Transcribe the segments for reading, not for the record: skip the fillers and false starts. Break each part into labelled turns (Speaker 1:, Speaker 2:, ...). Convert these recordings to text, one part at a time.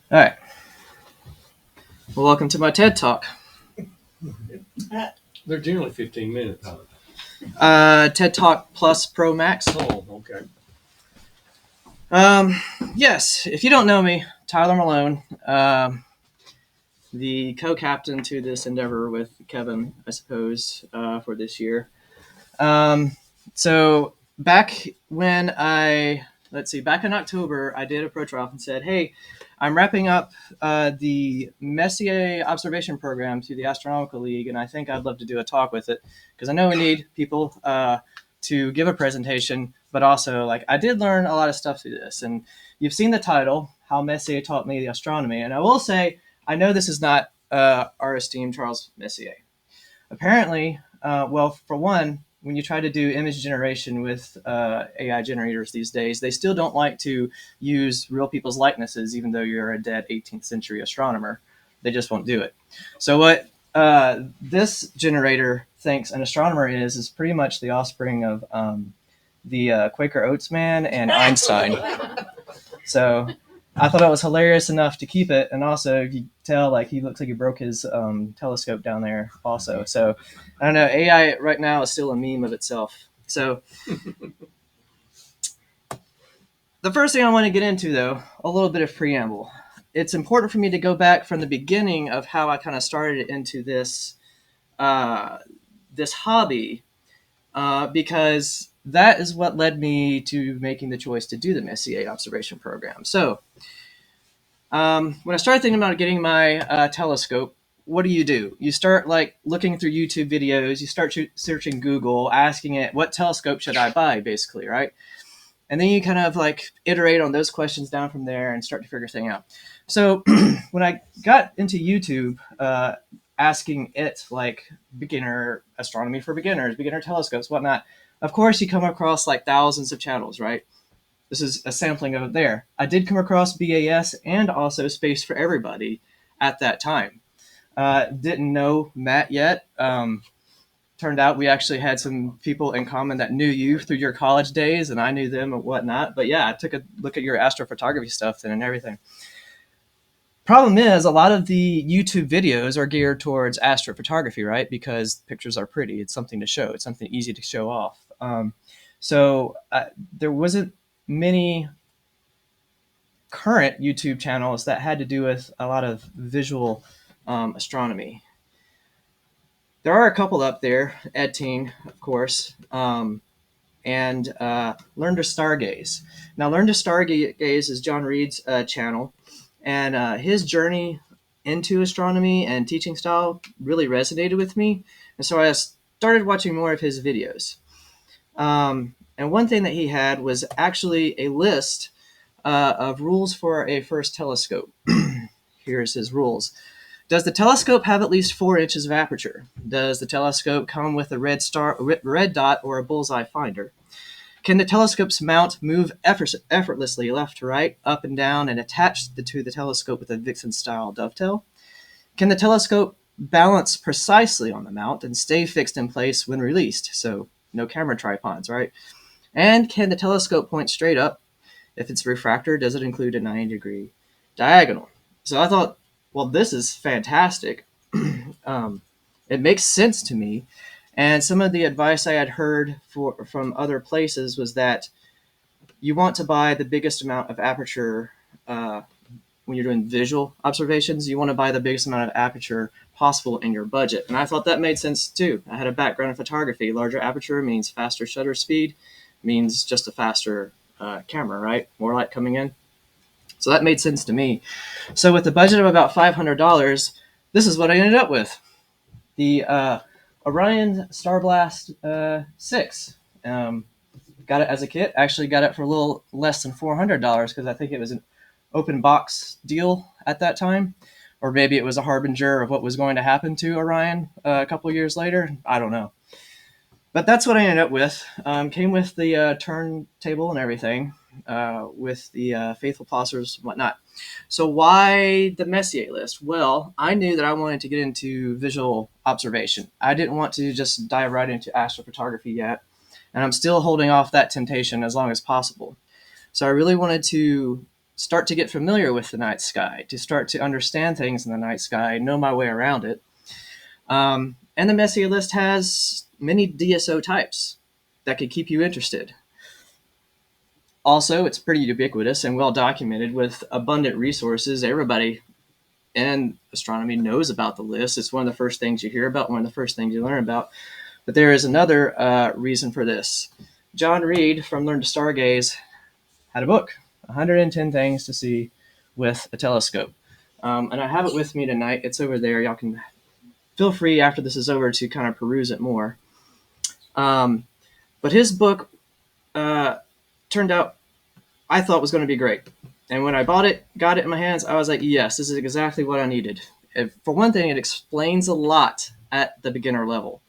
Speaker 1: All right. Well, welcome to my TED Talk.
Speaker 2: They're generally 15 minutes. Huh?
Speaker 1: TED Talk Plus Pro Max.
Speaker 2: Oh, okay.
Speaker 1: Yes, if you don't know me, Tyler Malone, the co-captain to this endeavor with Kevin, I suppose, for this year. So back when back in October, I did approach Ralph and said, "Hey, I'm wrapping up the Messier observation program through the Astronomical League, and I think I'd love to do a talk with it because I know we need people to give a presentation, but also like I did learn a lot of stuff through this. And you've seen the title, How Messier Taught Me the Astronomy, and I will say I know this is not our esteemed Charles Messier. Apparently, well, for one, when you try to do image generation with AI generators these days, they still don't like to use real people's likenesses, even though you're a dead 18th century astronomer. They just won't do it. So what this generator thinks an astronomer is pretty much the offspring of the Quaker Oats man and Einstein. So I thought it was hilarious enough to keep it, and also you tell like he looks like he broke his telescope down there also. So I don't know. AI right now is still a meme of itself. So the first thing I want to get into, though, a little bit of preamble. It's important for me to go back from the beginning of how I kind of started into this hobby, because that is what led me to making the choice to do the Messier observation program. So when I started thinking about getting my telescope, what do? You start like looking through YouTube videos. You start searching Google, asking it, "What telescope should I buy?" Basically, right? And then you kind of like iterate on those questions down from there and start to figure things out. So when I got into YouTube, asking it like beginner astronomy for beginners, beginner telescopes, whatnot, of course you come across like thousands of channels, right? This is a sampling of it there. I did come across BAS and also Space for Everybody at that time. Didn't know Matt yet. Turned out we actually had some people in common that knew you through your college days, and I knew them and whatnot. But yeah, I took a look at your astrophotography stuff then and everything. Problem is, a lot of the YouTube videos are geared towards astrophotography, right? Because pictures are pretty. It's something to show. It's something easy to show off. So there wasn't many current YouTube channels that had to do with a lot of visual astronomy. There are a couple up there, EdTeen, of course, and Learn to Stargaze. Now, Learn to Stargaze is John Reed's channel, and his journey into astronomy and teaching style really resonated with me, and so I started watching more of his videos. And one thing that he had was actually a list of rules for a first telescope. Here's his rules. Does the telescope have at least 4 inches of aperture? Does the telescope come with a red dot or a bullseye finder? Can the telescope's mount move effortlessly left to right, up and down, and attach to the telescope with a Vixen-style dovetail? Can the telescope balance precisely on the mount and stay fixed in place when released? So no camera tripods, right? And can the telescope point straight up? If it's a refractor, does it include a 90-degree diagonal? So I thought, well, this is fantastic. It makes sense to me. And some of the advice I had heard from other places was that you want to buy the biggest amount of aperture when you're doing visual observations. You want to buy the biggest amount of aperture possible in your budget. And I thought that made sense too. I had a background in photography. Larger aperture means faster shutter speed, means just a faster camera, right? More light coming in. So that made sense to me. So with a budget of about $500, this is what I ended up with. The Orion Starblast 6. Got it as a kit. Actually got it for a little less than $400 because I think it was an open box deal at that time. Or maybe it was a harbinger of what was going to happen to Orion a couple years later. I don't know. But that's what I ended up with. Came with the turntable and everything, with the faithful pulsars and whatnot. So why the Messier list? Well, I knew that I wanted to get into visual observation. I didn't want to just dive right into astrophotography yet, and I'm still holding off that temptation as long as possible. So I really wanted to start to get familiar with the night sky, to start to understand things in the night sky, know my way around it. And the Messier list has many DSO types that could keep you interested. Also, it's pretty ubiquitous and well documented with abundant resources. Everybody in astronomy knows about the list. It's one of the first things you hear about, one of the first things you learn about. But there is another reason for this. John Reed from Learn to Stargaze had a book, 110 Things to See with a Telescope. And I have it with me tonight. It's over there. Y'all can feel free after this is over to kind of peruse it more. But his book turned out, I thought, was going to be great. And when I bought it, got it in my hands, I was like, yes, this is exactly what I needed. For one thing, it explains a lot at the beginner level.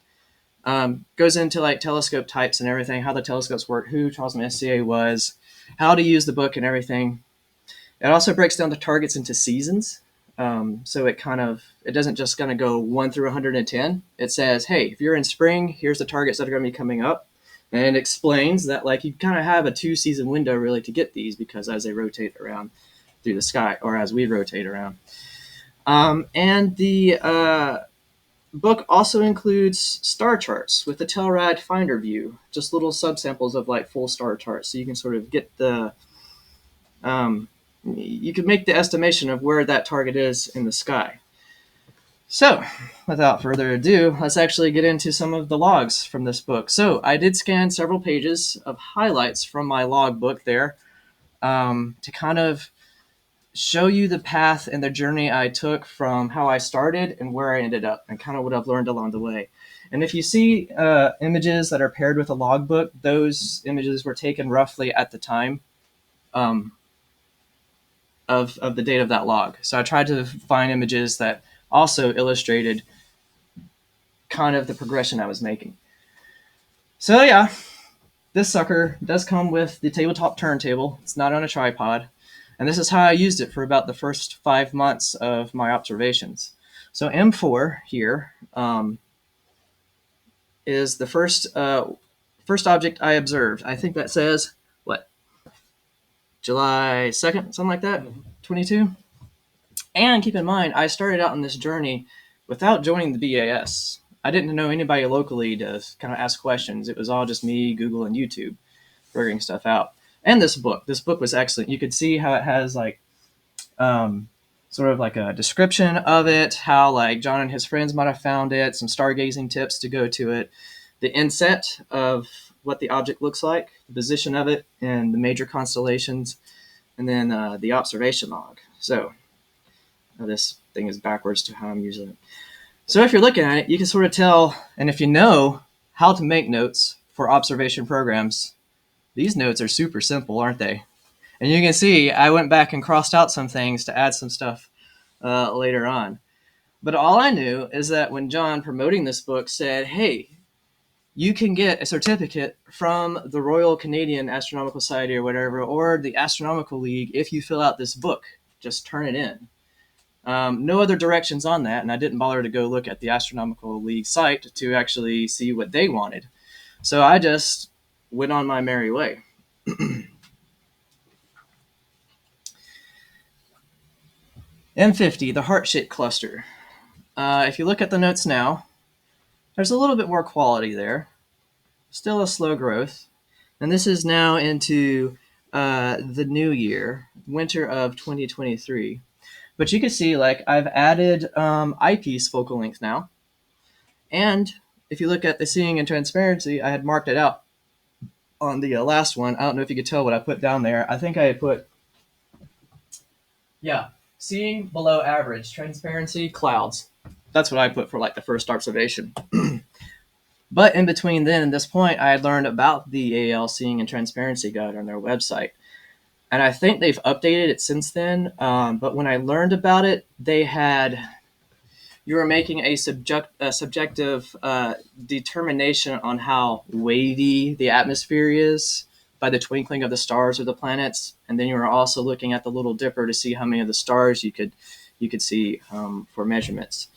Speaker 1: Goes into like telescope types and everything, how the telescopes work, who Charles Messier was, how to use the book and everything. It also breaks down the targets into seasons. So it doesn't just going to go 1 through 110. It says, hey, if you're in spring, here's the targets that are going to be coming up. And it explains that like you kind of have a 2-season window really to get these, because as they rotate around through the sky, or as we rotate around. And the book also includes star charts with the Telrad Finder view, just little subsamples of like full star charts, so you can sort of get the you can make the estimation of where that target is in the sky. So, without further ado, let's actually get into some of the logs from this book. So, I did scan several pages of highlights from my log book there to kind of show you the path and the journey I took from how I started and where I ended up, and kind of what I've learned along the way. And if you see images that are paired with a logbook, those images were taken roughly at the time of the date of that log. So I tried to find images that also illustrated kind of the progression I was making. So yeah, this sucker does come with the tabletop turntable. It's not on a tripod. And this is how I used it for about the first 5 months of my observations. So M4 here is the first object I observed. I think that says, what, July 2nd, something like that, 22? And keep in mind, I started out on this journey without joining the BAS. I didn't know anybody locally to kind of ask questions. It was all just me, Google, and YouTube figuring stuff out. And this book was excellent. You could see how it has like sort of like a description of it, how like John and his friends might have found it, some stargazing tips to go to it, the inset of what the object looks like, the position of it, and the major constellations, and then the observation log. So this thing is backwards to how I'm using it. So if you're looking at it, you can sort of tell, and if you know how to make notes for observation programs, these notes are super simple, aren't they? And you can see I went back and crossed out some things to add some stuff later on. But all I knew is that when John, promoting this book, said, hey, you can get a certificate from the Royal Canadian Astronomical Society or whatever, or the Astronomical League, if you fill out this book, just turn it in. No other directions on that, and I didn't bother to go look at the Astronomical League site to actually see what they wanted. So I just went on my merry way. M50, the heart-shaped cluster. If you look at the notes now, there's a little bit more quality there. Still a slow growth. And this is now into the new year, winter of 2023. But you can see, like, I've added eyepiece focal length now. And if you look at the seeing and transparency, I had marked it out on the last one. I don't know if you could tell what I put down there. I think I had put, seeing below average, transparency, clouds. That's what I put for like the first observation. But in between then and this point, I had learned about the AL Seeing and Transparency Guide on their website. And I think they've updated it since then. But when I learned about it, you were making a subjective determination on how wavy the atmosphere is by the twinkling of the stars or the planets. And then you were also looking at the Little Dipper to see how many of the stars you could see for measurements.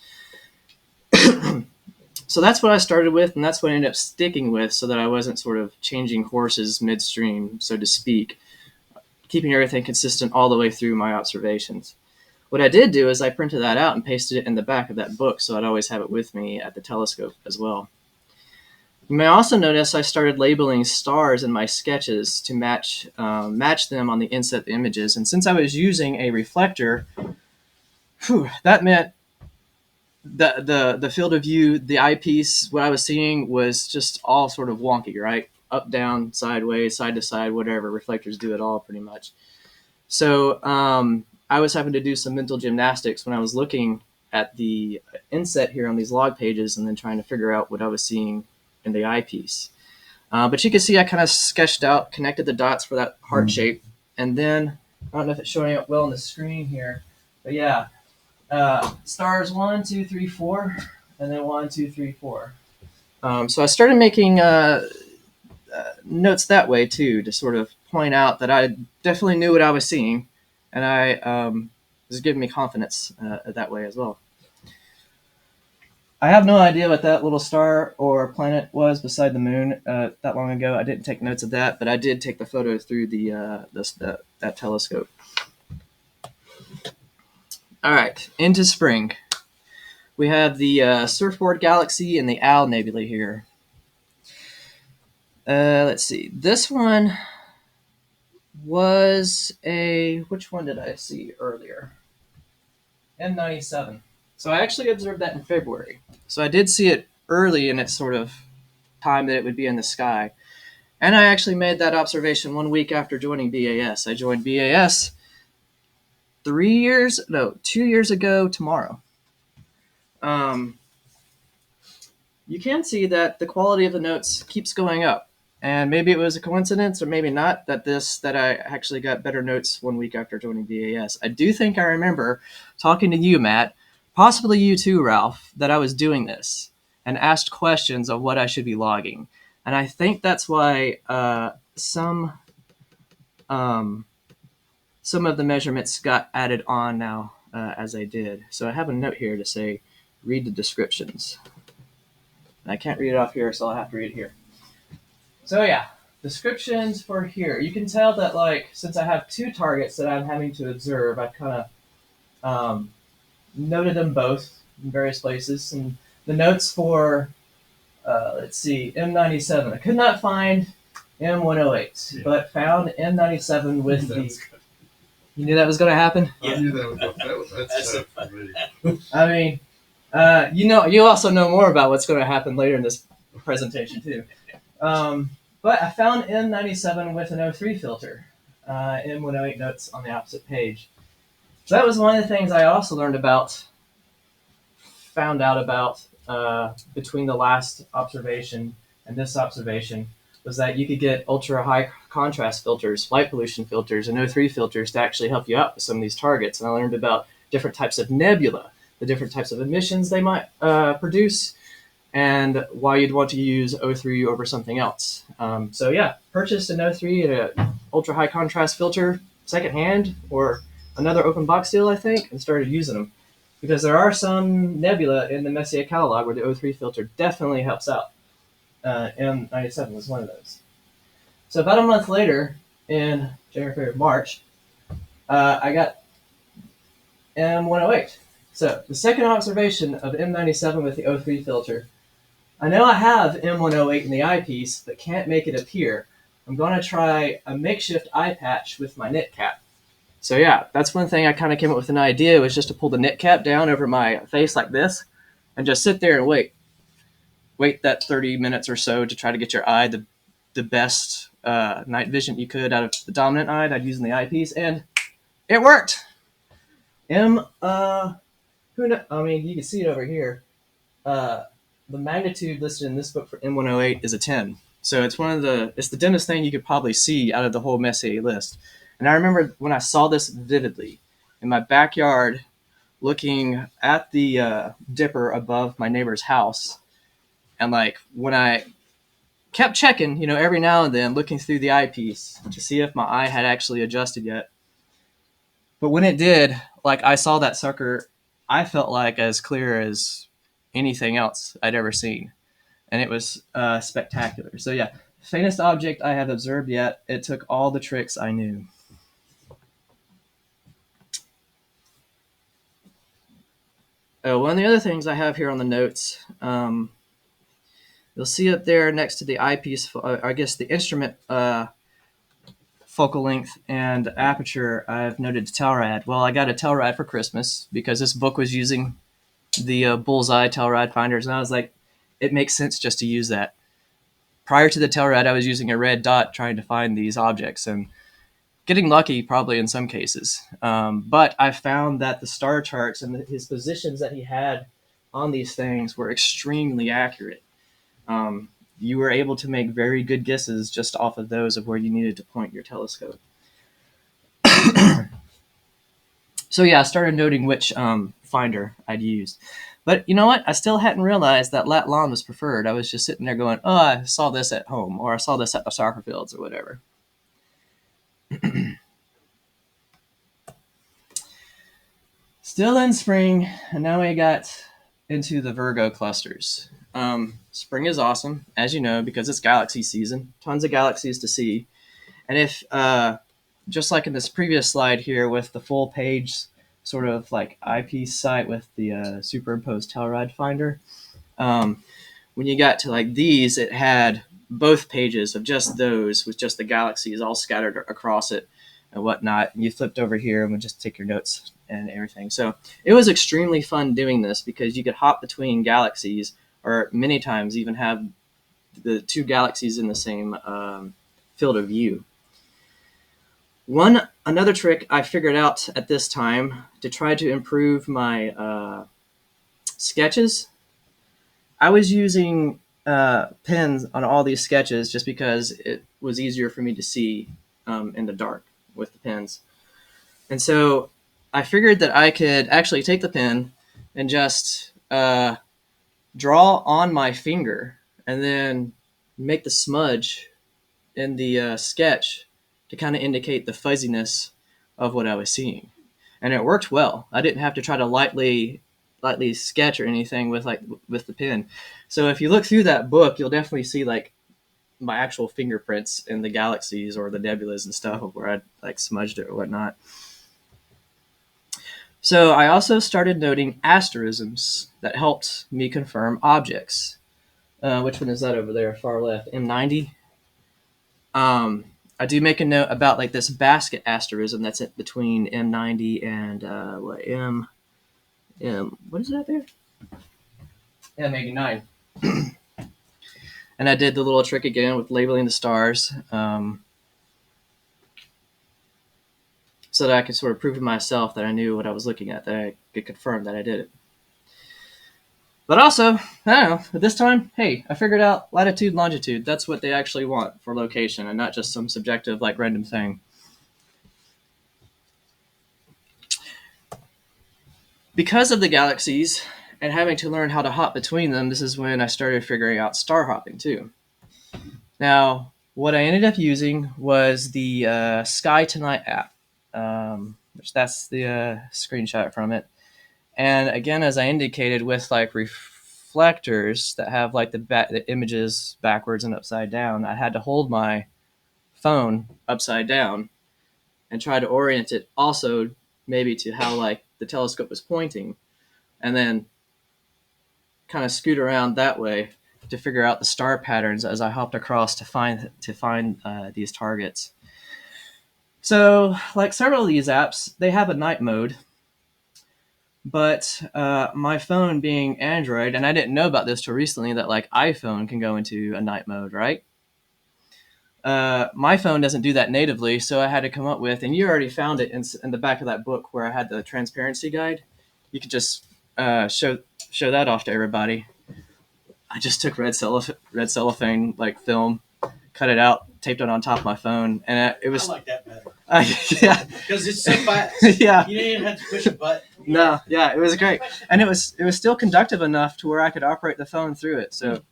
Speaker 1: So that's what I started with, and that's what I ended up sticking with, so that I wasn't sort of changing horses midstream, so to speak. keeping everything consistent all the way through my observations. What I did do is I printed that out and pasted it in the back of that book, so I'd always have it with me at the telescope as well. You may also notice I started labeling stars in my sketches to match them on the inset images. And since I was using a reflector, that meant the field of view, the eyepiece, what I was seeing was just all sort of wonky, right? Up, down, sideways, side to side, whatever. Reflectors do it all pretty much. So I was having to do some mental gymnastics when I was looking at the inset here on these log pages and then trying to figure out what I was seeing in the eyepiece. But you can see I kind of sketched out, connected the dots for that heart shape. And then, I don't know if it's showing up well on the screen here, but yeah, stars 1, 2, 3, 4, and then 1, 2, 3, 4. So I started making notes that way too, to sort of point out that I definitely knew what I was seeing, and I was giving me confidence that way as well. I have no idea what that little star or planet was beside the moon that long ago. I didn't take notes of that, but I did take the photo through that telescope. All right, into spring. We have the Surfboard Galaxy and the Owl Nebula here. Let's see. This one was which one did I see earlier? M97. So I actually observed that in February. So I did see it early in its sort of time that it would be in the sky. And I actually made that observation 1 week after joining BAS. I joined BAS 2 years ago tomorrow. You can see that the quality of the notes keeps going up. And maybe it was a coincidence or maybe not that I actually got better notes 1 week after joining BAS. I do think I remember talking to you, Matt, possibly you too, Ralph, that I was doing this and asked questions of what I should be logging. And I think that's why some of the measurements got added on now as I did. So I have a note here to say, read the descriptions. And I can't read it off here, so I'll have to read it here. So yeah, descriptions for here. You can tell that, like, since I have two targets that I'm having to observe, I've kind of noted them both in various places. And the notes for, let's see, M97. I could not find M108, but found M97 with the... You knew that was going to happen?
Speaker 3: Yeah. I knew that was that's so funny.
Speaker 1: I mean, you also know more about what's going to happen later in this presentation, too. But I found M97 with an 03 filter, M108 notes on the opposite page. So that was one of the things I also found out about between the last observation and this observation, was that you could get ultra high contrast filters, light pollution filters, and O3 filters to actually help you out with some of these targets. And I learned about different types of nebula, the different types of emissions they might produce, and why you'd want to use O3 over something else. So yeah, purchased an O3 and an ultra high contrast filter secondhand or another open box deal, I think, and started using them. Because there are some nebula in the Messier catalog where the O3 filter definitely helps out. M97 was one of those. So about a month later, in January, February, March, I got M108. So the second observation of M97 with the O3 filter. I know I have M108 in the eyepiece, but can't make it appear. I'm going to try a makeshift eye patch with my knit cap. So yeah, that's one thing I kind of came up with an idea, was just to pull the knit cap down over my face like this and just sit there and wait. Wait that 30 minutes or so to try to get your eye the best night vision you could out of the dominant eye that I'd use in the eyepiece, and it worked. You can see it over here. The magnitude listed in this book for M108 is a 10. So it's it's the dimmest thing you could probably see out of the whole Messier list. And I remember when I saw this vividly in my backyard, looking at the dipper above my neighbor's house. And like when I kept checking, every now and then, looking through the eyepiece to see if my eye had actually adjusted yet. But when it did, like, I saw that sucker, I felt like as clear as anything else I'd ever seen. And it was spectacular. So yeah, faintest object I have observed yet. It took all the tricks I knew. One of the other things I have here on the notes, you'll see up there next to the eyepiece, I guess the instrument focal length and aperture, I've noted Telrad. Well, I got a Telrad for Christmas because this book was using the bullseye Telrad finders, and I was like, it makes sense just to use that. Prior to the Telrad, I was using a red dot trying to find these objects and getting lucky probably in some cases. But I found that the star charts and his positions that he had on these things were extremely accurate. You were able to make very good guesses just off of those of where you needed to point your telescope. So yeah, I started noting which finder I'd used. But you know what? I still hadn't realized that Lat Long was preferred. I was just sitting there going, oh, I saw this at home, or I saw this at the soccer fields, or whatever. Still in spring, and now we got into the Virgo clusters. Spring is awesome, as you know, because it's galaxy season. Tons of galaxies to see. And if, just like in this previous slide here with the full page sort of like eyepiece site with the superimposed Telrad finder, when you got to like these, it had both pages of just those with just the galaxies all scattered across it and whatnot. And you flipped over here and would just take your notes and everything. So it was extremely fun doing this because you could hop between galaxies, or many times even have the two galaxies in the same field of view. Another trick I figured out at this time to try to improve my sketches, I was using pens on all these sketches just because it was easier for me to see in the dark with the pens. And so I figured that I could actually take the pen and just draw on my finger and then make the smudge in the sketch to kind of indicate the fuzziness of what I was seeing. And it worked well. I didn't have to try to lightly sketch or anything with the pen. So if you look through that book, you'll definitely see like my actual fingerprints in the galaxies or the nebulas and stuff of where I like smudged it or whatnot. So I also started noting asterisms that helped me confirm objects. Which one is that over there, far left? M90. I do make a note about like this basket asterism that's between M90 and what is that there? M89. And I did the little trick again with labeling the stars, so that I could sort of prove to myself that I knew what I was looking at, that I could confirm that I did it. But also, I don't know, at this time, hey, I figured out latitude and longitude. That's what they actually want for location and not just some subjective, like, random thing. Because of the galaxies and having to learn how to hop between them, this is when I started figuring out star hopping, too. Now, what I ended up using was the Sky Tonight app, which that's the screenshot from it. And again, as I indicated, with like reflectors that have like the images backwards and upside down, I had to hold my phone upside down and try to orient it also maybe to how like the telescope was pointing, and then kind of scoot around that way to figure out the star patterns as I hopped across to find these targets. So, like several of these apps, they have a night mode. But my phone being Android, and I didn't know about this till recently, that like iPhone can go into a night mode, right? My phone doesn't do that natively, so I had to come up with, and you already found it in the back of that book where I had the transparency guide. You could just show that off to everybody. I just took red cellophane like film, cut it out, taped it on top of my phone, and it was.
Speaker 4: I like that better.
Speaker 1: Yeah,
Speaker 4: because it's so fast.
Speaker 1: Yeah.
Speaker 4: You didn't even have to push a button.
Speaker 1: No, yeah, it was great, and it was still conductive enough to where I could operate the phone through it. So,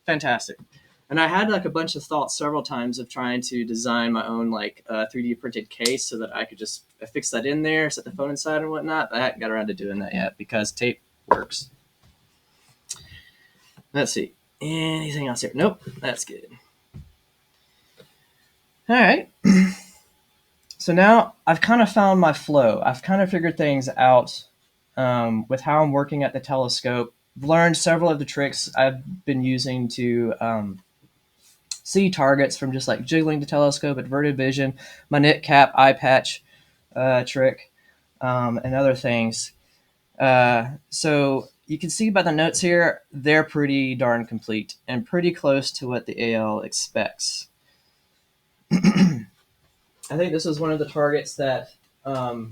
Speaker 1: fantastic. And I had like a bunch of thoughts several times of trying to design my own like 3D printed case so that I could just affix that in there, set the phone inside and whatnot. But I hadn't got around to doing that yet because tape works. Let's see. Anything else here? Nope. That's good. All right. So now I've kind of found my flow. I've kind of figured things out with how I'm working at the telescope. Learned several of the tricks I've been using to see targets from just like jiggling the telescope, inverted vision, my knit cap, eye patch trick, and other things. So you can see by the notes here, they're pretty darn complete and pretty close to what the AL expects. I think this was one of the targets that, that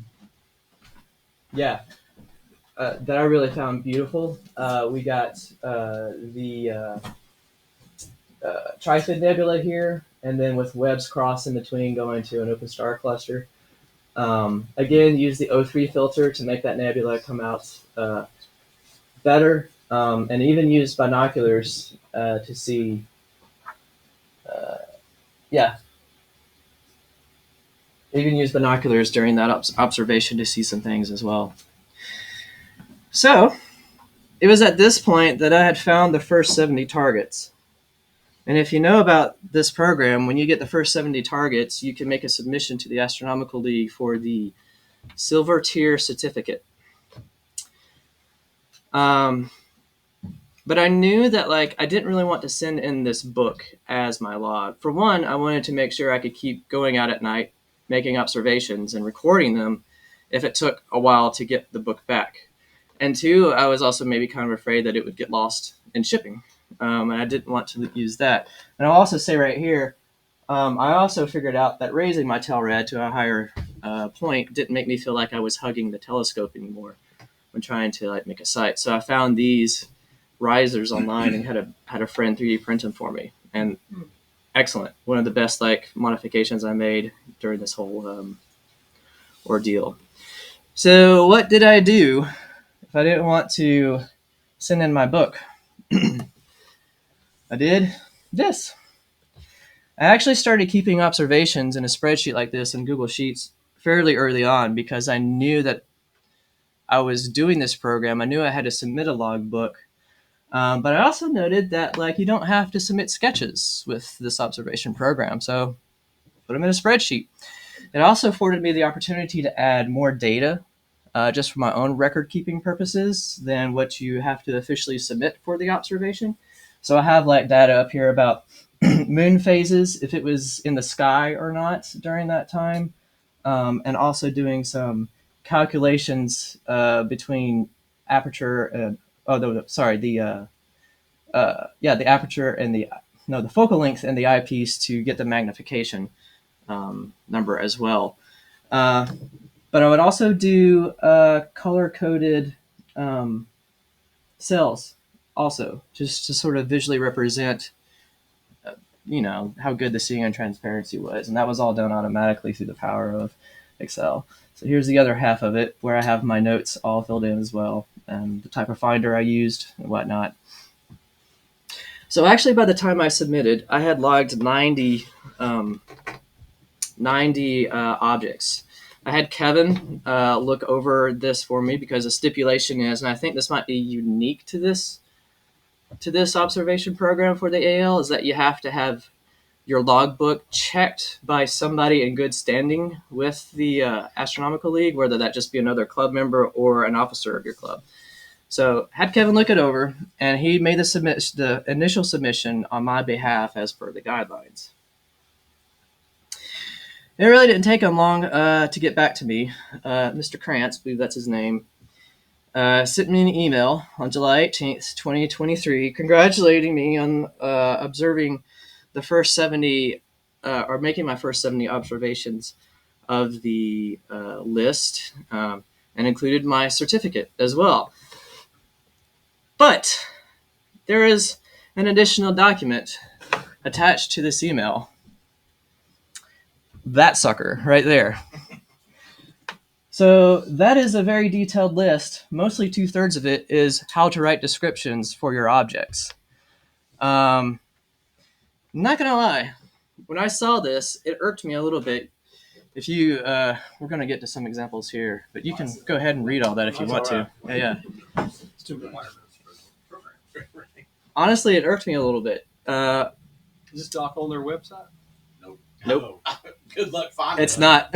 Speaker 1: I really found beautiful. We got the Trifid Nebula here, and then with Webb's Cross in between going to an open star cluster. Again, use the O3 filter to make that nebula come out better, and even use binoculars to see. Even use binoculars during that observation to see some things as well. So, it was at this point that I had found the first 70 targets. And if you know about this program, when you get the first 70 targets, you can make a submission to the Astronomical League for the Silver Tier Certificate. But I knew that I didn't really want to send in this book as my log. For one, I wanted to make sure I could keep going out at night, making observations and recording them if it took a while to get the book back. And two, I was also maybe kind of afraid that it would get lost in shipping. And I didn't want to use that. And I'll also say right here, I also figured out that raising my tail rad to a higher point didn't make me feel like I was hugging the telescope anymore when trying to make a sight. So I found these risers online and had a friend 3D print them for me. And excellent. One of the best modifications I made during this whole ordeal. So what did I do if I didn't want to send in my book? I did this. I actually started keeping observations in a spreadsheet like this in Google Sheets fairly early on because I knew that I was doing this program. I knew I had to submit a logbook. But I also noted that you don't have to submit sketches with this observation program. So put them in a spreadsheet. It also afforded me the opportunity to add more data just for my own record keeping purposes than what you have to officially submit for the observation. So I have data up here about moon phases, if it was in the sky or not during that time, and also doing some calculations between aperture and the aperture and the focal length and the eyepiece to get the magnification number as well. But I would also do color-coded cells also, just to sort of visually represent how good the seeing and transparency was. And that was all done automatically through the power of Excel. So here's the other half of it, where I have my notes all filled in as well, and the type of finder I used and whatnot. So actually, by the time I submitted, I had logged 90 objects. I had Kevin look over this for me because the stipulation is, and I think this might be unique to this observation program for the AL, is that you have to have your logbook checked by somebody in good standing with the Astronomical League, whether that just be another club member or an officer of your club. So had Kevin look it over, and he made the initial submission on my behalf as per the guidelines. It really didn't take him long to get back to me. Mr. Krantz, I believe that's his name, sent me an email on July 18th, 2023, congratulating me on observing the first 70, or making my first 70 observations of the list, and included my certificate as well. But there is an additional document attached to this email. That sucker right there. So that is a very detailed list. Mostly 2/3 of it is how to write descriptions for your objects. I'm not gonna lie, when I saw this, it irked me a little bit. If you, we're gonna get to some examples here, but you can go ahead and read all that if you want to. Yeah.
Speaker 3: It's too much.
Speaker 1: Honestly, it irked me a little bit.
Speaker 2: Is this doc on their website?
Speaker 1: Nope.
Speaker 4: Good luck finding
Speaker 1: It's not.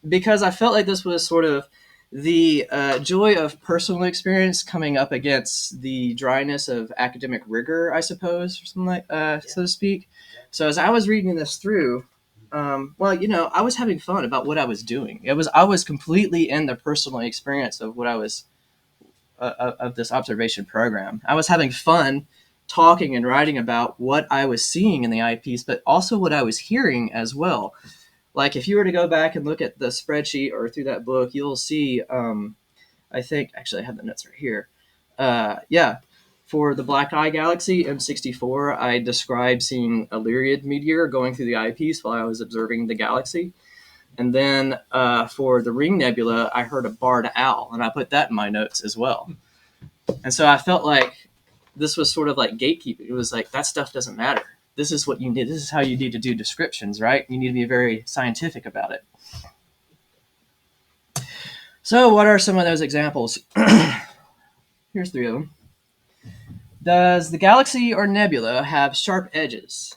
Speaker 1: because I felt like this was sort of the joy of personal experience coming up against the dryness of academic rigor, I suppose, or something like, so to speak. So as I was reading this through, well, I was having fun about what I was doing. I was completely in the personal experience of what I was of this observation program. I was having fun talking and writing about what I was seeing in the eyepiece, but also what I was hearing as well. Like if you were to go back and look at the spreadsheet or through that book, you'll see. I think actually I have the notes right here. Yeah, for the Black Eye Galaxy M64, I described seeing a Lyriad meteor going through the eyepiece while I was observing the galaxy. And then for the Ring Nebula, I heard a barred owl, and I put that in my notes as well. And so I felt like this was sort of like gatekeeping. It was like that stuff doesn't matter. This is what you need. This is how you need to do descriptions, right? You need to be very scientific about it. So what are some of those examples? Here's 3 of them. Does the galaxy or nebula have sharp edges?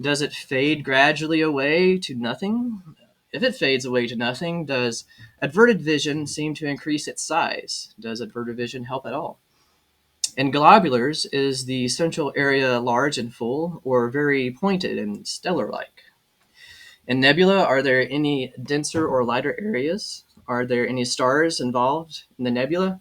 Speaker 1: Does it fade gradually away to nothing? If it fades away to nothing, does adverted vision seem to increase its size? Does adverted vision help at all? In globulars, is the central area large and full, or very pointed and stellar-like? In nebula, are there any denser or lighter areas? Are there any stars involved in the nebula?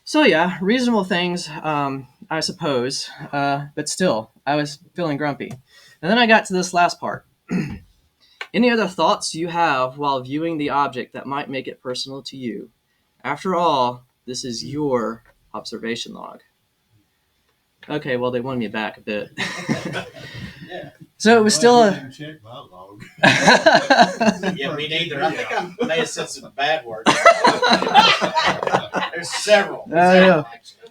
Speaker 1: So yeah, reasonable things, I suppose, but still, I was feeling grumpy. And then I got to this last part. Any other thoughts you have while viewing the object that might make it personal to you? After all, this is your observation log. Okay, well, they won me back a bit.
Speaker 4: Yeah.
Speaker 1: So it was still
Speaker 3: Glad
Speaker 1: a...
Speaker 3: you didn't check my log.
Speaker 4: Yeah, me neither. I think I may have said some bad words. There's several.
Speaker 1: I know.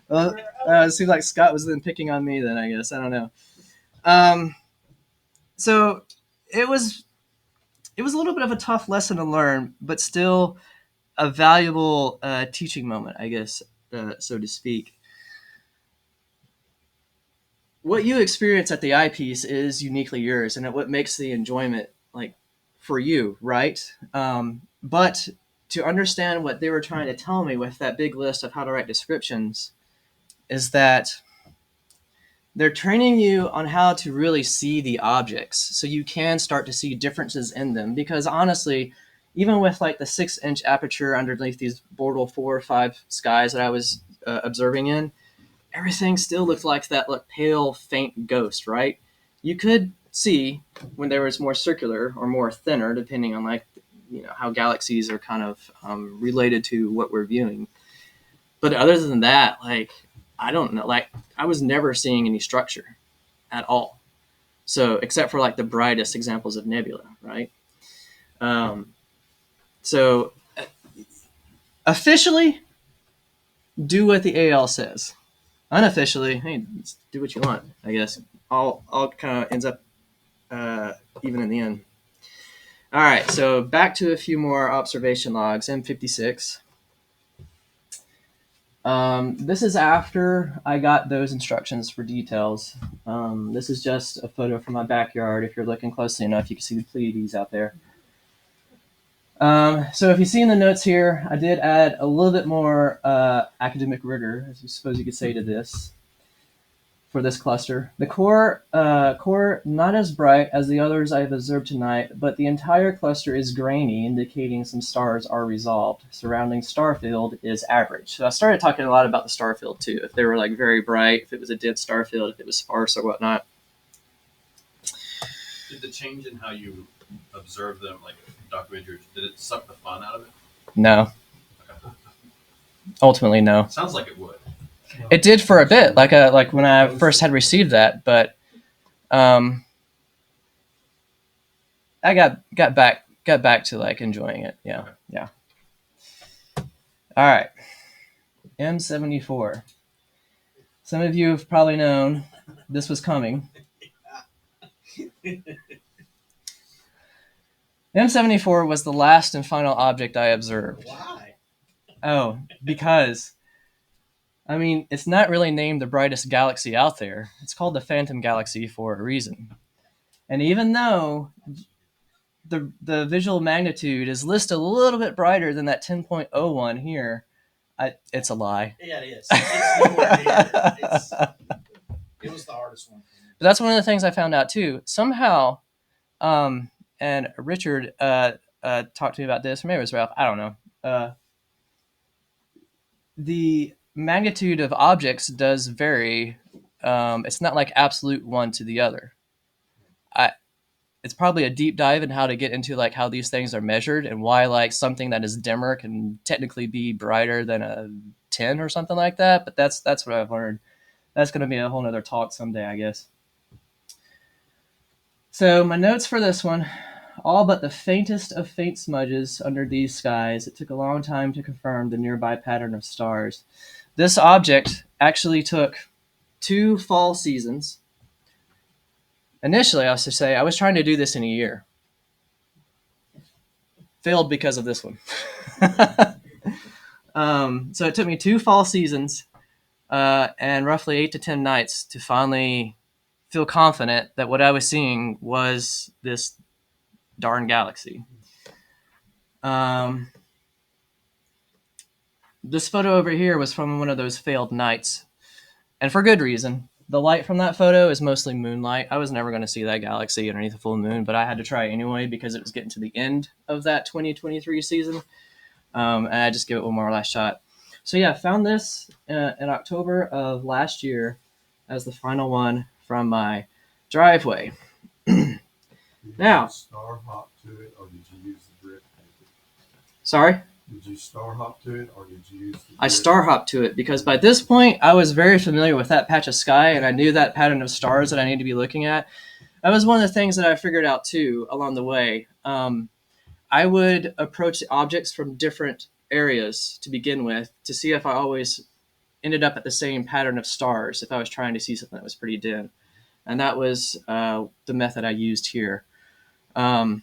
Speaker 1: Well, it seems like Scott was then picking on me then, I guess. I don't know. So it was a little bit of a tough lesson to learn, but still a valuable teaching moment, I guess, so to speak. What you experience at the eyepiece is uniquely yours, and what makes the enjoyment like for you, right? But to understand what they were trying to tell me with that big list of how to write descriptions is that they're training you on how to really see the objects so you can start to see differences in them. Because honestly, even with like the 6-inch aperture underneath these Bortle 4 or 5 skies that I was observing in, everything still looked like that pale, faint ghost, right? You could see when there was more circular or more thinner, depending on how galaxies are kind of related to what we're viewing. But other than that, I don't know, I was never seeing any structure at all. So except for the brightest examples of nebula, right? So officially, do what the AL says. Unofficially, hey, do what you want, I guess. All kind of ends up even in the end. All right, so back to a few more observation logs. M56. This is after I got those instructions for details. This is just a photo from my backyard. If you're looking closely enough, you can see the Pleiades out there. So if you see in the notes here, I did add a little bit more academic rigor, as I suppose you could say, to this for this cluster. The core not as bright as the others I have observed tonight, but the entire cluster is grainy, indicating some stars are resolved. Surrounding star field is average. So I started talking a lot about the star field too. If they were very bright, if it was a dense star field, if it was sparse or whatnot.
Speaker 2: Did the change in how you observe them, documentaries, did it suck the fun out of it?
Speaker 1: No.
Speaker 2: Okay.
Speaker 1: Ultimately, no.
Speaker 2: Sounds like it would.
Speaker 1: It did for a bit, like when I first had received that, but I got back to enjoying it. Yeah. All right, M74. Some of you have probably known this was coming. M74 was the last and final object I observed.
Speaker 4: Why?
Speaker 1: Oh, because it's not really named the brightest galaxy out there. It's called the Phantom Galaxy for a reason. And even though the visual magnitude is listed a little bit brighter than that 10.01 here. It's a lie.
Speaker 4: Yeah, it is. It's nowhere near. It was the hardest one.
Speaker 1: But that's one of the things I found out too. Somehow, and Richard talked to me about this, or maybe it was Ralph. I don't know. The magnitude of objects does vary. It's not like absolute one to the other. It's probably a deep dive in how to get into like how these things are measured and why like something that is dimmer can technically be brighter than a 10 or something like that. But that's what I've learned. That's going to be a whole nother talk someday, I guess. So my notes for this one, all but the faintest of faint smudges under these skies. It took a long time to confirm the nearby pattern of stars. This object actually took 2 fall seasons. Initially, I was to say, I was trying to do this in a year. Failed because of this one. So it took me 2 fall seasons and roughly 8 to 10 nights to finally feel confident that what I was seeing was this darn galaxy. This photo over here was from one of those failed nights, and for good reason. The light from that photo is mostly moonlight. I was never going to see that galaxy underneath a full moon, but I had to try anyway because it was getting to the end of that 2023 season, and I just give it one more last shot. So yeah, found this in October of last year as the final one from my driveway. Now,
Speaker 3: star hop to it, or did you use the grid paper?
Speaker 1: Sorry?
Speaker 3: Did you star hop to it, or did you use the
Speaker 1: I
Speaker 3: grid?
Speaker 1: star hopped to it because by this point I was very familiar with that patch of sky and I knew that pattern of stars that I need to be looking at. That was one of the things that I figured out too along the way. I would approach the objects from different areas to begin with to see if I always ended up at the same pattern of stars if I was trying to see something that was pretty dim. And that was the method I used here. But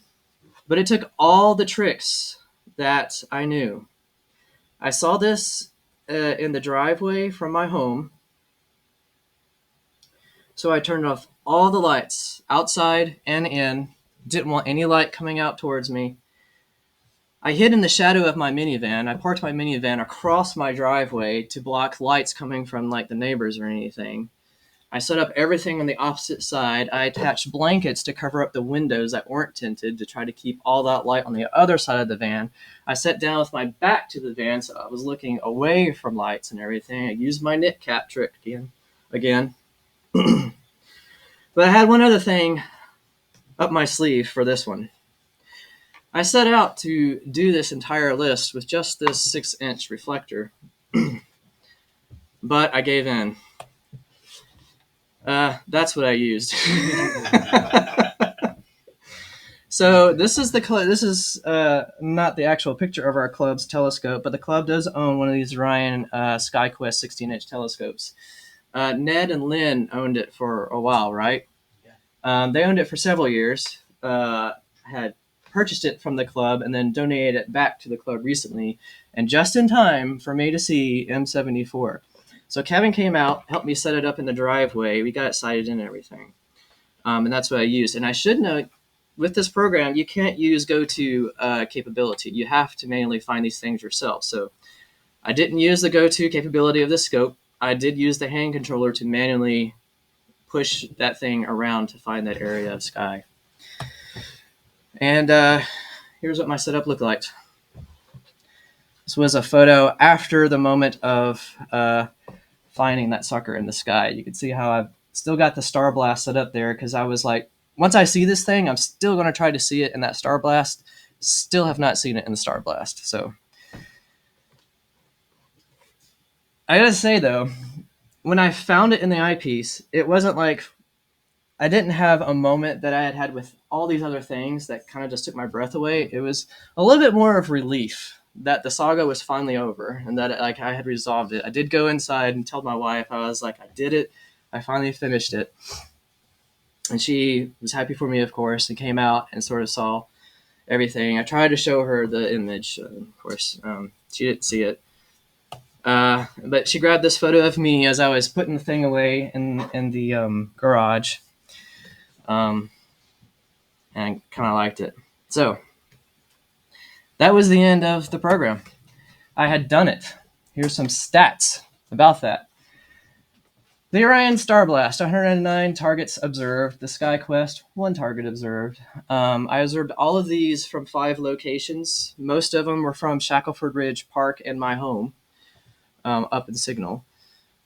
Speaker 1: it took all the tricks that I knew. I saw this in the driveway from my home. So I turned off all the lights outside and in. Didn't want any light coming out towards me. I hid in the shadow of my minivan. I parked my minivan across my driveway to block lights coming from like the neighbors or anything. I set up everything on the opposite side. I attached blankets to cover up the windows that weren't tinted to try to keep all that light on the other side of the van. I sat down with my back to the van so I was looking away from lights and everything. I used my knit cap trick again. But I had one other thing up my sleeve for this one. I set out to do this entire list with just this 6-inch reflector, but I gave in. That's what I used. So this is not the actual picture of our club's telescope, but the club does own one of these Orion SkyQuest 16-inch telescopes. Ned and Lynn owned it for a while, right? They owned it for several years. Had purchased it from the club and then donated it back to the club recently, and just in time for me to see M74. So Kevin came out, helped me set it up in the driveway. We got it sighted in and everything. And that's what I used. And I should note, with this program, you can't use go-to capability. You have to manually find these things yourself. So I didn't use the go-to capability of the scope. I did use the hand controller to manually push that thing around to find that area of sky. And here's what my setup looked like. This was a photo after the moment of finding that sucker in the sky. You can see how I've still got the star blast set up there because I was like, once I see this thing, I'm still going to try to see it in that star blast. Still have not seen it in the star blast. So I gotta say though, when I found it in the eyepiece, it wasn't like I didn't have a moment that I had had with all these other things that kind of just took my breath away. It was a little bit more of relief that the saga was finally over and that like I had resolved it. I did go inside and tell my wife, I was like, I did it. I finally finished it. And she was happy for me, of course, and came out and sort of saw everything. I tried to show her the image, of course. She didn't see it. But she grabbed this photo of me as I was putting the thing away in the garage. And I kind of liked it. So that was the end of the program. I had done it. Here's some stats about that. The Orion Star Blast, 109 targets observed. The SkyQuest, 1 target observed. I observed all of these from 5 locations. Most of them were from Shackleford Ridge Park and my home, up in Signal.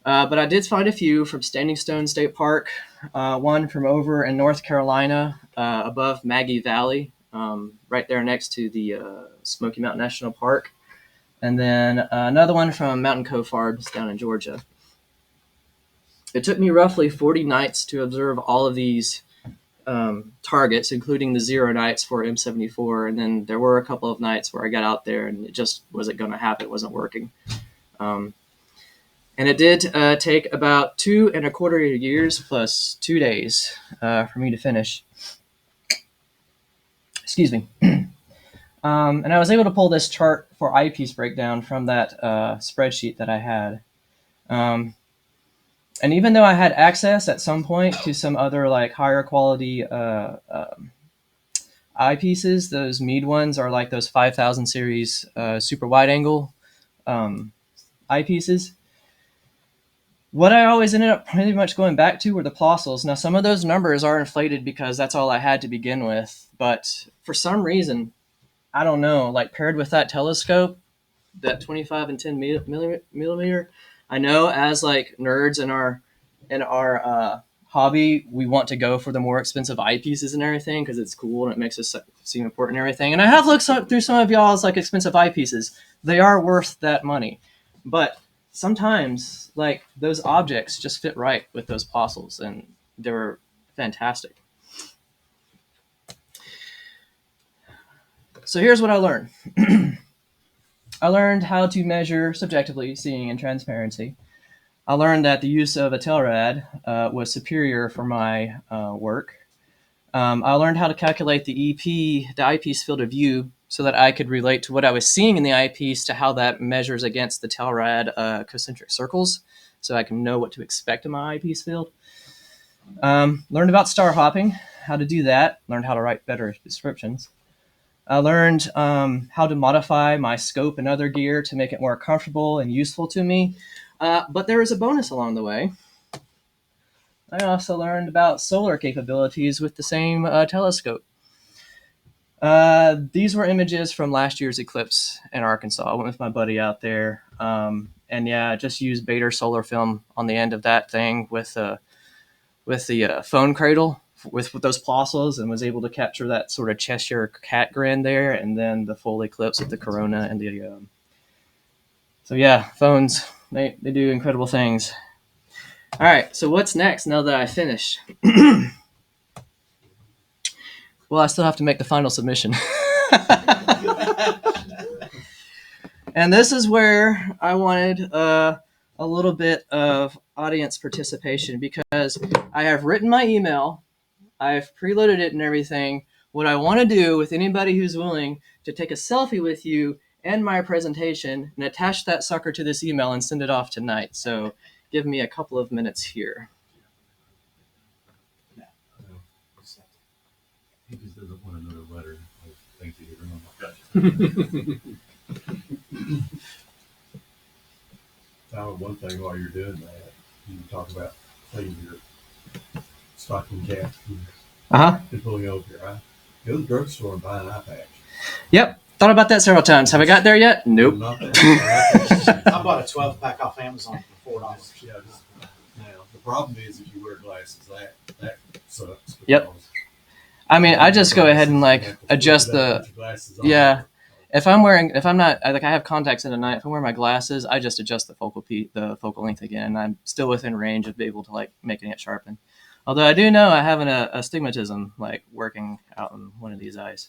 Speaker 1: But I did find a few from Standing Stone State Park, one from over in North Carolina, above Maggie Valley, right there next to the Smoky Mountain National Park. And then another one from Mountain Cove Farms down in Georgia. It took me roughly 40 nights to observe all of these targets, including the 0 nights for M74. And then there were a couple of nights where I got out there and it just wasn't going to happen. It wasn't working. And it did take about 2.25 years plus 2 days for me to finish. Excuse me. And I was able to pull this chart for eyepiece breakdown from that spreadsheet that I had. And even though I had access at some point to some other like higher quality eyepieces, those Meade ones are like those 5000 series super wide angle eyepieces. What I always ended up pretty much going back to were the Plossels. Now, some of those numbers are inflated because that's all I had to begin with. But for some reason, I don't know, like paired with that telescope, that 25 and 10 millimeter, I know as like nerds in our hobby, we want to go for the more expensive eyepieces and everything because it's cool and it makes us seem important and everything. And I have looked through some of y'all's like expensive eyepieces. They are worth that money. But sometimes like those objects just fit right with those Plossels and they were fantastic. So here's what I learned. I learned how to measure subjectively seeing and transparency. I learned that the use of a Telrad was superior for my work. I learned how to calculate the EP, the eyepiece field of view, so that I could relate to what I was seeing in the eyepiece to how that measures against the Telrad concentric circles, so I can know what to expect in my eyepiece field. Learned about star hopping, how to do that. Learned how to write better descriptions. I learned how to modify my scope and other gear to make it more comfortable and useful to me. But there was a bonus along the way. I also learned about solar capabilities with the same telescope. These were images from last year's eclipse in Arkansas. I went with my buddy out there. And yeah, just used Bader solar film on the end of that thing with the phone cradle with those Plossels and was able to capture that sort of Cheshire cat grin there, and then the full eclipse with the corona and the. So yeah, phones they do incredible things. All right, so what's next now that I finished? Well, I still have to make the final submission. And this is where I wanted a little bit of audience participation because I have written my email. I've preloaded it and everything. What I want to do with anybody who's willing to take a selfie with you and my presentation and attach that sucker to this email and send it off tonight. So give me a couple of minutes here.
Speaker 3: He just doesn't want another letter of things he remember.
Speaker 2: Gotcha.
Speaker 3: Now, one thing while you're doing that, you can talk about cleaning your stocking cap and pulling over your eye. Go to the drugstore and buy an eye patch.
Speaker 1: Yep. Thought about that several times. Have I got there yet? Nope.
Speaker 4: I bought a 12 pack off Amazon for $4.
Speaker 3: Yeah, now, the problem is if you wear glasses, that sucks.
Speaker 1: Yep. I mean, I just go ahead and like adjust the. Yeah. If I'm not, like I have contacts in at night, if I'm wearing my glasses, I just adjust the focal length again. I'm still within range of being able to like making it sharpen. Although I do know I have an astigmatism like working out in one of these eyes.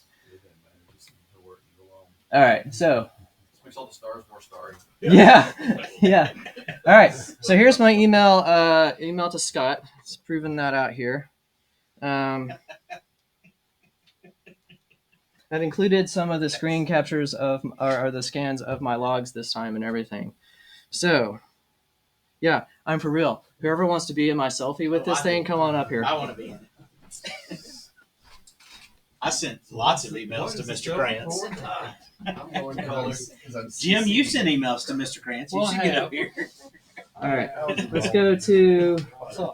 Speaker 1: All right, so.
Speaker 2: This makes all the stars more starry.
Speaker 1: Yeah, yeah. All right, so here's my email to Scott. It's proving that out here. I've included some of the screen captures or the scans of my logs this time and everything. So, yeah, I'm for real. Whoever wants to be in my selfie with this thing, come on up here.
Speaker 4: I want to be in it. I sent lots of emails to Mr. Krantz.
Speaker 3: I'm going colors because I'm
Speaker 4: Jim, you sent emails to Mr. Krantz. You
Speaker 1: Well,
Speaker 4: should
Speaker 1: I
Speaker 4: get
Speaker 1: have.
Speaker 4: up here.
Speaker 1: All right, let's go to.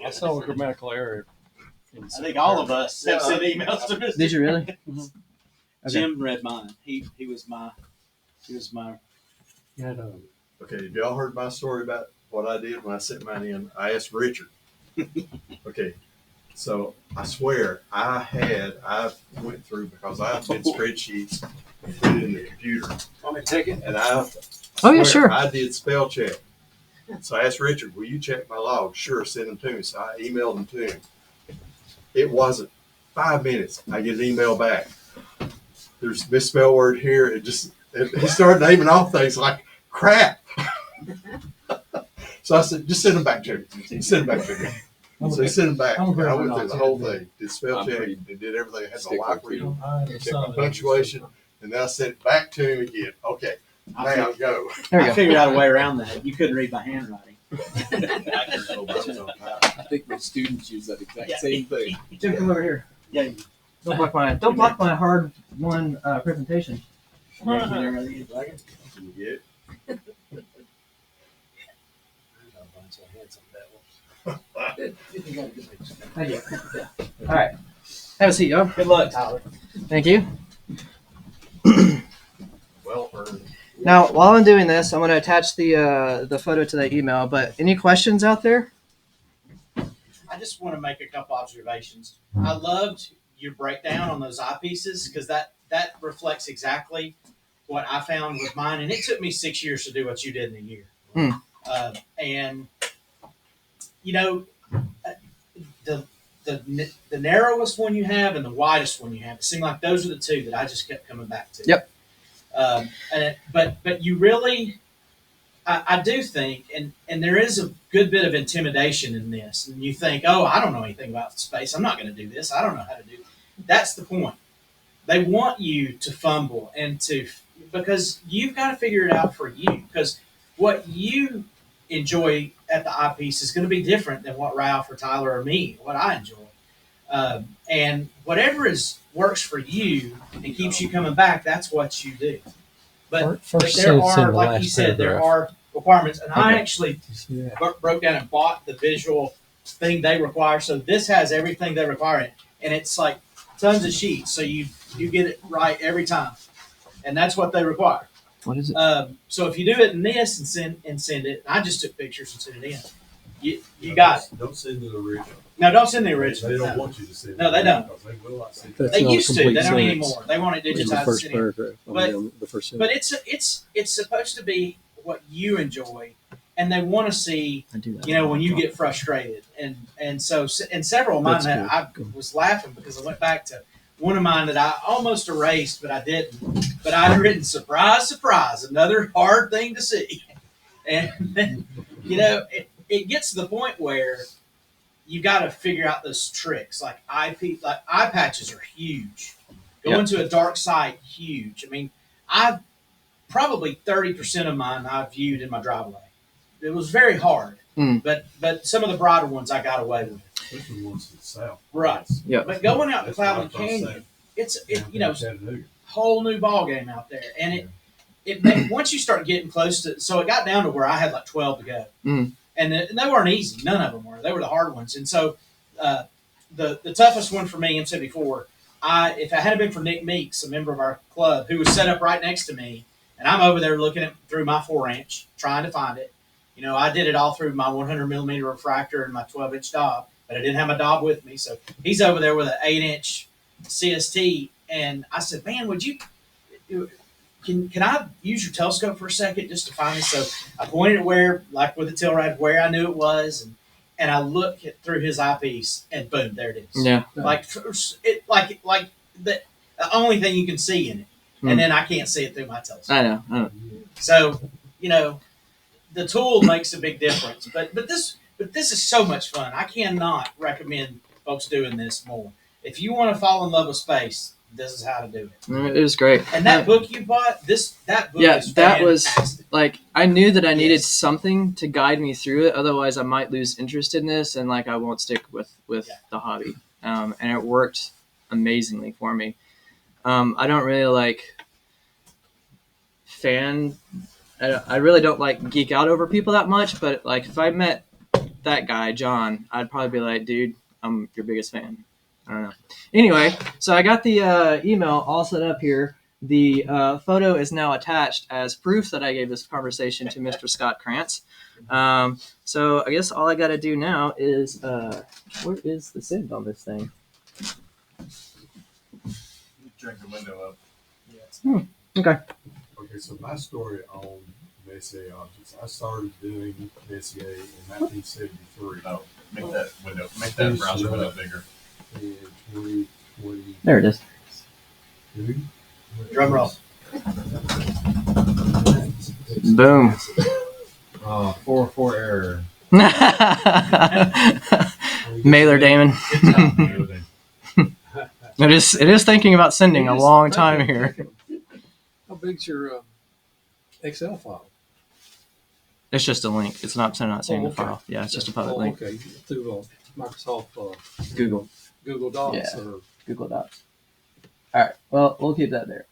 Speaker 5: I saw a grammatical error.
Speaker 4: I think all of us have sent emails to Mr.
Speaker 1: Did you really?
Speaker 5: Mhm.
Speaker 1: Okay.
Speaker 4: Jim read mine. He was my.
Speaker 5: You had a
Speaker 3: Okay, have y'all heard my story about what I did when I sent mine in? I asked Richard. Okay, so I swear I went through because I did spreadsheets and put it in the computer.
Speaker 5: Want me to take it?
Speaker 3: And I
Speaker 1: Oh, yeah,
Speaker 3: swear
Speaker 1: sure.
Speaker 3: I did spell check. So I asked Richard, will you check my log? Sure, send them to me. So I emailed them to him. It wasn't 5 minutes. I get an email back. There's a misspell word here. He started naming off things like crap. So I said, just send them back to me. Send them back to me. So he sent them back.
Speaker 5: I'm
Speaker 3: And I
Speaker 5: very
Speaker 3: went through the
Speaker 5: not
Speaker 3: whole
Speaker 5: taking
Speaker 3: thing. Did spell
Speaker 2: I'm
Speaker 3: check
Speaker 2: pretty
Speaker 3: and did everything. I had my
Speaker 2: stick
Speaker 3: wife
Speaker 2: with
Speaker 3: read
Speaker 2: you.
Speaker 3: them. Check my punctuation. And then I sent it back to him again. Okay,
Speaker 4: I,
Speaker 3: now
Speaker 4: fig-
Speaker 3: go.
Speaker 1: There we
Speaker 4: I
Speaker 1: go.
Speaker 4: figured out a way around that. You couldn't read my handwriting.
Speaker 2: I think my students use that exact
Speaker 4: Yeah.
Speaker 2: same thing.
Speaker 1: Jim, come over here.
Speaker 4: Yeah.
Speaker 1: Don't block my hard won presentation.
Speaker 3: Can you get it?
Speaker 1: Thank you. All right. Have a seat, y'all.
Speaker 4: Good luck, Tyler.
Speaker 1: Thank you.
Speaker 3: Well earned.
Speaker 1: Now, while I'm doing this, I'm going to attach the photo to the email. But any questions out there?
Speaker 4: I just want to make a couple observations. I loved your breakdown on those eyepieces because that reflects exactly what I found with mine, and it took me 6 years to do what you did in a year.
Speaker 1: Hmm.
Speaker 4: And you know, the narrowest one you have and the widest one you have, it seemed like those are the two that I just kept coming back to.
Speaker 1: Yep.
Speaker 4: But you really, I do think, and there is a good bit of intimidation in this. And you think, oh, I don't know anything about space. I'm not going to do this. I don't know how to do it. That's the point. They want you to fumble because you've got to figure it out for you. Because what you enjoy at the eyepiece is going to be different than what Ralph or Tyler or me, what I enjoy. And whatever works for you and keeps you coming back, that's what you do. But there
Speaker 5: sentence in
Speaker 4: are,
Speaker 5: the
Speaker 4: like
Speaker 5: last
Speaker 4: you said, there
Speaker 5: paragraph.
Speaker 4: are requirements. And I actually
Speaker 5: You see that?
Speaker 4: broke down and bought the visual thing they require. So this has everything they require in it. And it's like tons of sheets. So you get it right every time. And that's what they require.
Speaker 1: What is it?
Speaker 4: So if you do it in this and send it, I just took pictures and sent it in. You got it.
Speaker 3: Don't send the original.
Speaker 4: No, don't send the original.
Speaker 3: They don't
Speaker 4: No.
Speaker 3: want you to send
Speaker 4: No, they don't.
Speaker 3: because they will not send
Speaker 5: That's
Speaker 4: They
Speaker 5: not a
Speaker 4: used to.
Speaker 5: complete
Speaker 4: They don't
Speaker 5: sentence.
Speaker 4: anymore. They want it
Speaker 5: In the
Speaker 4: digitized.
Speaker 5: first
Speaker 4: and sent in.
Speaker 5: paragraph.
Speaker 4: But-
Speaker 5: The first
Speaker 4: But
Speaker 5: sentence.
Speaker 4: it's supposed to be what you enjoy, and they want to see,
Speaker 1: I do that.
Speaker 4: you know, when you get frustrated. And so in several of mine,
Speaker 5: That's
Speaker 4: I was laughing because I went back to one of mine that I almost erased, but I didn't. But I'd written, surprise, surprise, another hard thing to see. And, you know, it gets to the point where you got to figure out those tricks. Like eye patches are huge. Going to a dark site, huge. I mean, I've probably 30% of mine I viewed in my driveway. It was very hard, but some of the broader ones I got away with.
Speaker 3: Especially the ones to the south.
Speaker 4: Right.
Speaker 1: Yeah.
Speaker 4: But going out to
Speaker 3: That's what I
Speaker 4: Cloud
Speaker 3: thought
Speaker 4: Canyon, it's
Speaker 3: Down
Speaker 4: you know,
Speaker 3: Chattanooga.
Speaker 4: whole new ball game out there, and it made, once you start getting close to, so it got down to where I had like 12 to go, and they weren't easy. None of them were. They were the hard ones, and so the toughest one for me in '74. If it hadn't been for Nick Meeks, a member of our club, who was set up right next to me, and I'm over there looking through my 4-inch, trying to find it. You know, I did it all through my 100 millimeter refractor and my 12-inch Dob, but I didn't have my Dob with me. So he's over there with an 8-inch CST, and I said, "Man, would you? Can I use your telescope for a second just to find it?" So I pointed it where, like with the Tilrad, where I knew it was, and I looked through his eyepiece, and boom, there it is.
Speaker 1: Yeah.
Speaker 4: Like the only thing you can see in it, and then I can't see it through my telescope.
Speaker 1: I know.
Speaker 4: So, you know, the tool makes a big difference. But this is so much fun. I cannot recommend folks doing this more. If you want to fall in love with space, this is how to do it.
Speaker 1: It was great.
Speaker 4: And that book you bought, that book
Speaker 1: Yeah,
Speaker 4: is
Speaker 1: that was
Speaker 4: fantastic.
Speaker 1: like, I knew that I needed
Speaker 4: Yes.
Speaker 1: something to guide me through it. Otherwise, I might lose interest in this, and like I won't stick with
Speaker 4: Yeah.
Speaker 1: the hobby. And it worked amazingly for me. I don't really like fan. I really don't like geek out over people that much. But like, if I met that guy John, I'd probably be like, dude, I'm your biggest fan. I don't know. Anyway, so I got the email all set up here. The photo is now attached as proof that I gave this conversation to Mr. Scott Krantz. So I guess all I got to do now is where is the send on this thing?
Speaker 2: Drag the window up.
Speaker 1: Okay.
Speaker 3: Okay, so my story on Messier objects, I started doing Messier in 1973.
Speaker 2: Oh, make that browser window bigger.
Speaker 3: In 2020.
Speaker 1: There it is.
Speaker 4: Drum roll.
Speaker 1: Boom.
Speaker 5: 404 error.
Speaker 1: Mailer Damon.
Speaker 4: Good job.
Speaker 1: It is thinking about sending a long time here.
Speaker 5: How big's your Excel file?
Speaker 1: It's just a link. It's not sending
Speaker 5: okay.
Speaker 1: the file. Yeah, it's just a public link.
Speaker 5: Okay, through Microsoft
Speaker 1: Google
Speaker 5: Docs
Speaker 1: Yeah.
Speaker 5: or
Speaker 1: Google Docs. All right. Well, we'll keep that there.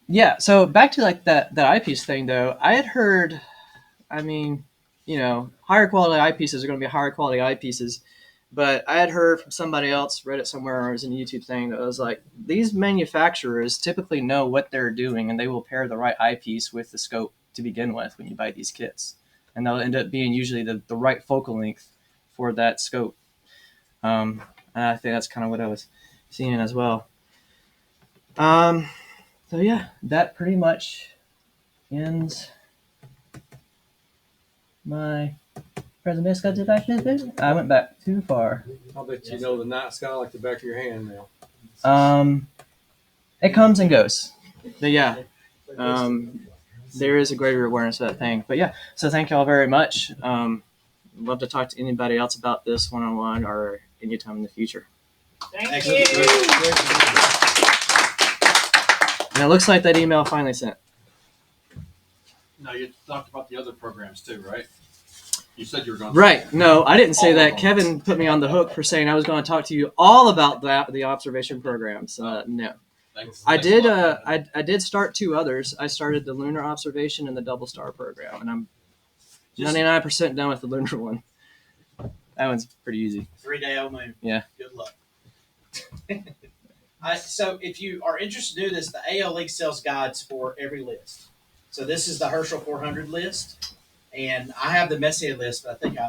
Speaker 1: Yeah. So back to like that eyepiece thing, though. I had heard. I mean, higher quality eyepieces are going to be higher quality eyepieces. But I had heard from somebody else, read it somewhere, or it was in a YouTube thing, that was like, these manufacturers typically know what they're doing, and they will pair the right eyepiece with the scope to begin with when you buy these kits. And they'll end up being usually the right focal length for that scope. And I think that's kind of what I was seeing as well. So yeah, that pretty much ends my presentation. I went back too far.
Speaker 5: I'll bet you know the night sky like the back of your hand now.
Speaker 1: It comes and goes. But yeah, there is a greater awareness of that thing. But yeah, so thank y'all very much. Love to talk to anybody else about this one-on-one or anytime in the future.
Speaker 4: Thank
Speaker 5: you.
Speaker 1: And it looks like that email finally sent.
Speaker 2: Now you talked about the other programs too, right? You said you were going to.
Speaker 1: Right. No, I didn't say
Speaker 2: All of
Speaker 1: that.
Speaker 2: them.
Speaker 1: Kevin put me on the hook for saying I was going to talk to you all about the observation programs. No.
Speaker 2: Thanks.
Speaker 1: I
Speaker 2: Thanks a
Speaker 1: did.
Speaker 2: lot.
Speaker 1: I did start two others. I started the lunar observation and the double star program, and I'm 99% done with the lunar one. That one's pretty easy.
Speaker 4: 3-day-old moon.
Speaker 1: Yeah.
Speaker 4: Good luck. So if you are interested in doing this, the AL League sells guides for every list. So this is the Herschel 400 list, and I have the Messier list, but I think I